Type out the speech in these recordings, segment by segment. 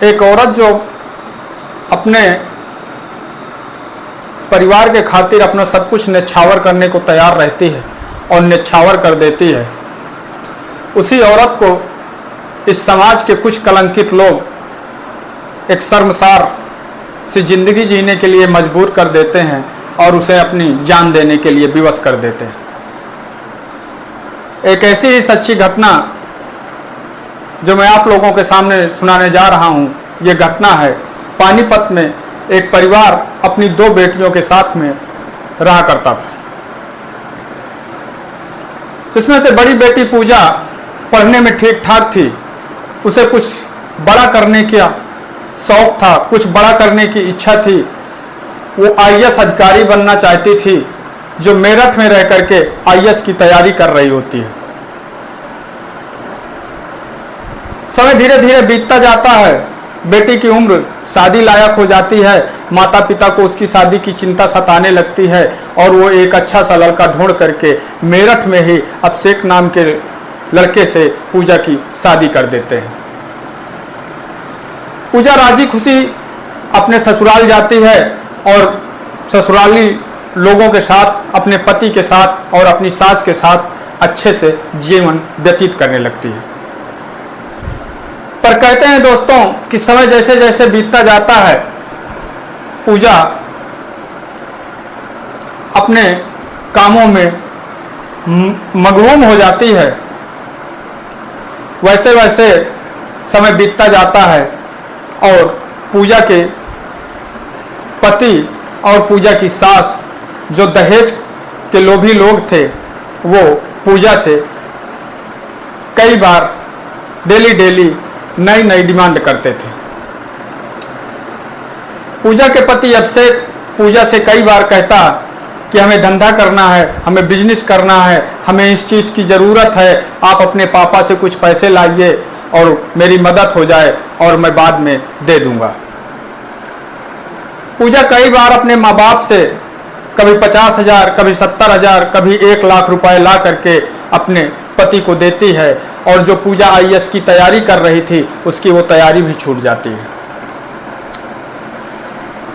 एक औरत जो अपने परिवार के खातिर अपना सब कुछ न्यौछावर करने को तैयार रहती है और न्यौछावर कर देती है, उसी औरत को इस समाज के कुछ कलंकित लोग एक शर्मसार सी जिंदगी जीने के लिए मजबूर कर देते हैं और उसे अपनी जान देने के लिए विवश कर देते हैं। एक ऐसी ही सच्ची घटना जो मैं आप लोगों के सामने सुनाने जा रहा हूं, ये घटना है पानीपत में। एक परिवार अपनी 2 बेटियों के साथ में रहा करता था, जिसमें से बड़ी बेटी पूजा पढ़ने में ठीक ठाक थी। उसे कुछ बड़ा करने का शौक था, कुछ बड़ा करने की इच्छा थी। वो आईएएस अधिकारी बनना चाहती थी, जो मेरठ में रह करके आईएएस की तैयारी कर रही होती है। समय धीरे धीरे बीतता जाता है, बेटी की उम्र शादी लायक हो जाती है। माता पिता को उसकी शादी की चिंता सताने लगती है और वो एक अच्छा सा लड़का ढूंढ करके मेरठ में ही अभिषेक नाम के लड़के से पूजा की शादी कर देते हैं। पूजा राजी खुशी अपने ससुराल जाती है और ससुराली लोगों के साथ, अपने पति के साथ और अपनी सास के साथ अच्छे से जीवन व्यतीत करने लगती है। पर कहते हैं दोस्तों कि समय जैसे जैसे बीतता जाता है, पूजा अपने कामों में मगरूम हो जाती है। वैसे वैसे समय बीतता जाता है और पूजा के पति और पूजा की सास, जो दहेज के लोभी लोग थे, वो पूजा से कई बार डेली नई नई डिमांड करते थे। पूजा के पति अभिषेक पूजा से कई बार कहता कि हमें धंधा करना है, हमें बिजनेस करना है, हमें इस चीज़ की ज़रूरत है, आप अपने पापा से कुछ पैसे लाइए और मेरी मदद हो जाए और मैं बाद में दे दूंगा। पूजा कई बार अपने माँ बाप से कभी 50,000, कभी 70,000, कभी 1 लाख रुपए ला करके अपने पति को देती है और जो पूजा आईएएस की तैयारी कर रही थी, उसकी वो तैयारी भी छूट जाती है।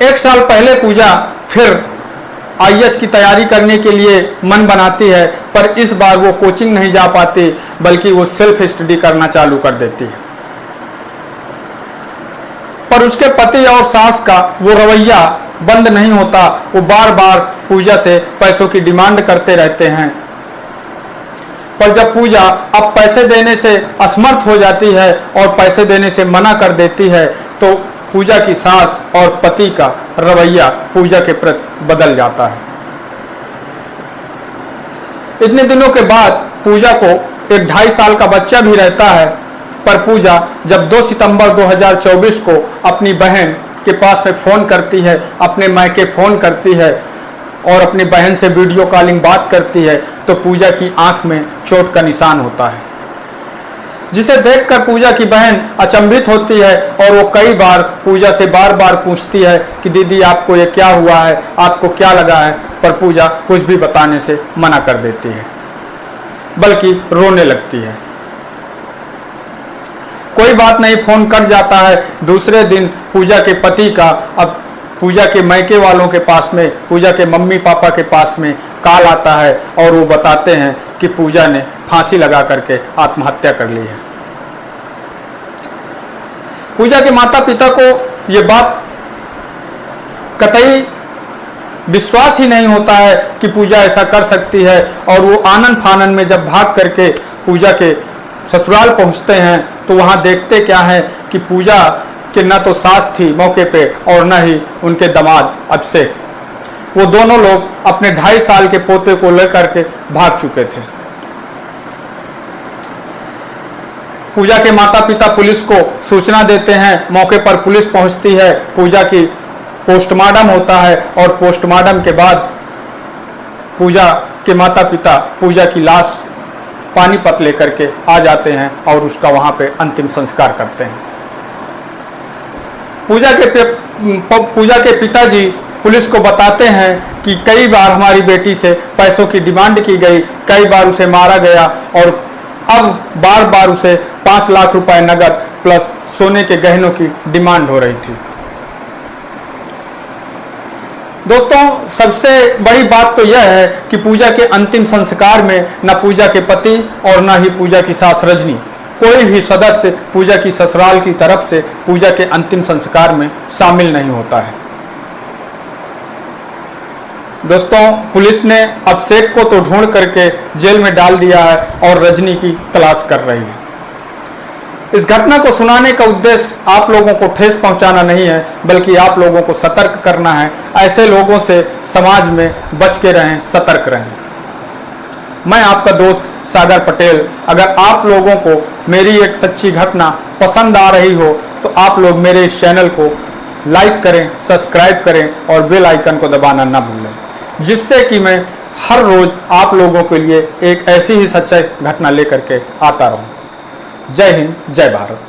1 साल पहले पूजा फिर आईएएस की तैयारी करने के लिए मन बनाती है, पर इस बार वो कोचिंग नहीं जा पाती, बल्कि वो सेल्फ स्टडी करना चालू कर देती है। पर उसके पति और सास का वो रवैया बंद नहीं होता। वो बार बार पूजा से पैसों की डिमांड करते रहते हैं। पर जब पूजा अब पैसे देने से असमर्थ हो जाती है और पैसे देने से मना कर देती है, तो पूजा की सास और पति का रवैया पूजा के प्रति बदल जाता है। इतने दिनों के बाद पूजा को एक 2.5 साल का बच्चा भी रहता है, पर पूजा जब 2 सितंबर 2024 को अपनी बहन के पास में फ़ोन करती है, अपने मायके फ़ोन करती है और अपनी बहन से वीडियो कॉलिंग बात करती है, तो पूजा की आंख में चोट का निशान होता है, जिसे देखकर पूजा की बहन अचंभित होती है और वो कई बार पूजा से बार बार पूछती है कि दीदी आपको ये क्या हुआ है, आपको क्या लगा है, पर पूजा कुछ भी बताने से मना कर देती है, बल्कि रोने लगती है। कोई बात नहीं, फोन कट जाता है। दूसरे दिन पूजा के पति का अब पूजा के मायके वालों के पास में, पूजा के मम्मी पापा के पास में कॉल आता है और वो बताते हैं कि पूजा ने फांसी लगा करके आत्महत्या कर ली है। पूजा के माता पिता को ये बात कतई विश्वास ही नहीं होता है कि पूजा ऐसा कर सकती है, और वो आनन फानन में जब भाग करके पूजा के ससुराल पहुंचते हैं, तो वहां देखते क्या है कि पूजा कि न तो सास थी मौके पे और न ही उनके दामाद अभिषेक। वो दोनों लोग अपने 2.5 साल के पोते को लेकर के भाग चुके थे। पूजा के माता पिता पुलिस को सूचना देते हैं। मौके पर पुलिस पहुंचती है, पूजा की पोस्टमार्टम होता है और पोस्टमार्टम के बाद पूजा के माता पिता पूजा की लाश पानीपत लेकर के आ जाते हैं और उसका वहां पे अंतिम संस्कार करते हैं। पूजा के पिताजी पुलिस को बताते हैं कि कई बार हमारी बेटी से पैसों की डिमांड की गई, कई बार उसे मारा गया और अब बार बार उसे 5 लाख रुपए नगद प्लस सोने के गहनों की डिमांड हो रही थी। दोस्तों, सबसे बड़ी बात तो यह है कि पूजा के अंतिम संस्कार में न पूजा के पति और न ही पूजा की सास रजनी, कोई भी सदस्य पूजा की ससुराल की तरफ से पूजा के अंतिम संस्कार में शामिल नहीं होता है। दोस्तों, पुलिस ने अभिषेक को तो ढूंढ करके जेल में डाल दिया है और रजनी की तलाश कर रही है। इस घटना को सुनाने का उद्देश्य आप लोगों को ठेस पहुंचाना नहीं है, बल्कि आप लोगों को सतर्क करना है। ऐसे लोगों से समाज में बच के रहें, सतर्क रहें। मैं आपका दोस्त सागर पटेल। अगर आप लोगों को मेरी एक सच्ची घटना पसंद आ रही हो तो आप लोग मेरे इस चैनल को लाइक करें, सब्सक्राइब करें और बेल आइकन को दबाना ना भूलें, जिससे कि मैं हर रोज आप लोगों के लिए एक ऐसी ही सच्चाई घटना लेकर के आता रहूं। जय हिंद, जय भारत।